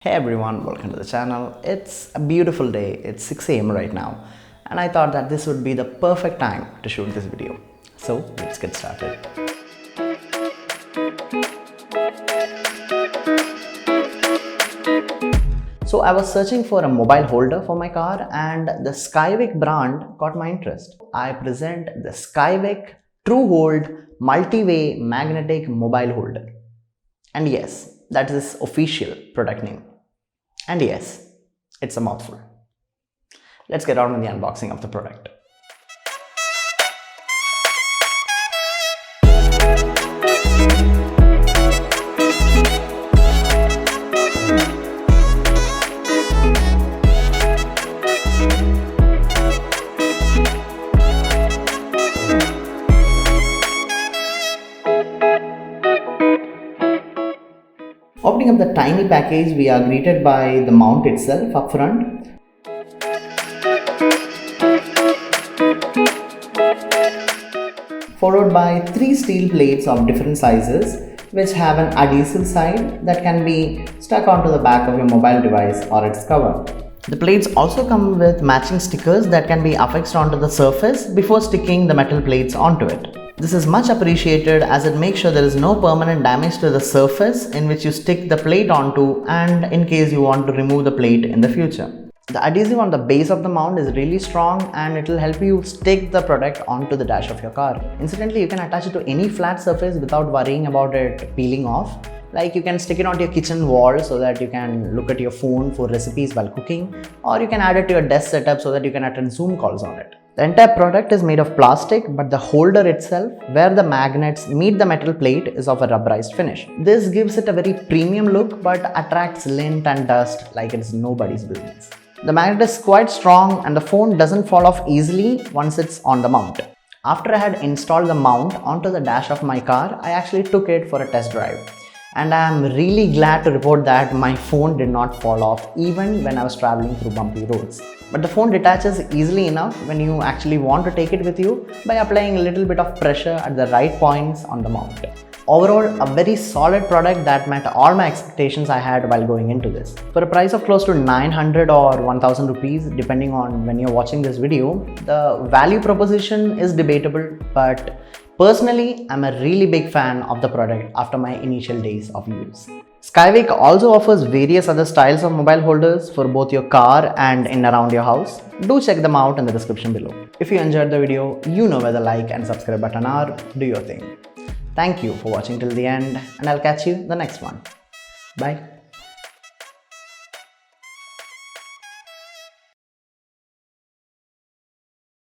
Hey everyone, welcome to the channel. It's a beautiful day. It's 6 a.m. right now, and I thought that this would be the perfect time to shoot this video. So let's get started. So I was searching for a mobile holder for my car, and the SKYVIK brand caught my interest. I present the SKYVIK TRUHOLD Multiway magnetic mobile holder. And yes, that is its official product name. And yes, it's a mouthful. Let's get on with the unboxing of the product. Opening up the tiny package, we are greeted by the mount itself up front. Followed by 3 steel plates of different sizes which have an adhesive side that can be stuck onto the back of your mobile device or its cover. The plates also come with matching stickers that can be affixed onto the surface before sticking the metal plates onto it. This is much appreciated as it makes sure there is no permanent damage to the surface in which you stick the plate onto, and in case you want to remove the plate in the future. The adhesive on the base of the mount is really strong and it will help you stick the product onto the dash of your car. Incidentally, you can attach it to any flat surface without worrying about it peeling off. Like you can stick it onto your kitchen wall so that you can look at your phone for recipes while cooking, or you can add it to your desk setup so that you can attend Zoom calls on it. The entire product is made of plastic, but the holder itself, where the magnets meet the metal plate, is of a rubberized finish. This gives it a very premium look but attracts lint and dust like it's nobody's business. The magnet is quite strong and the phone doesn't fall off easily once it's on the mount. After I had installed the mount onto the dash of my car, I actually took it for a test drive. And I am really glad to report that my phone did not fall off even when I was traveling through bumpy roads. But the phone detaches easily enough when you actually want to take it with you by applying a little bit of pressure at the right points on the mount. Overall, a very solid product that met all my expectations I had while going into this. For a price of close to 900 or 1000 rupees, depending on when you're watching this video, the value proposition is debatable, but personally, I'm a really big fan of the product after my initial days of use. SKYVIK also offers various other styles of mobile holders for both your car and in around your house. Do check them out in the description below. If you enjoyed the video, you know where the like and subscribe button are. Do your thing. Thank you for watching till the end, and I'll catch you in the next one. Bye.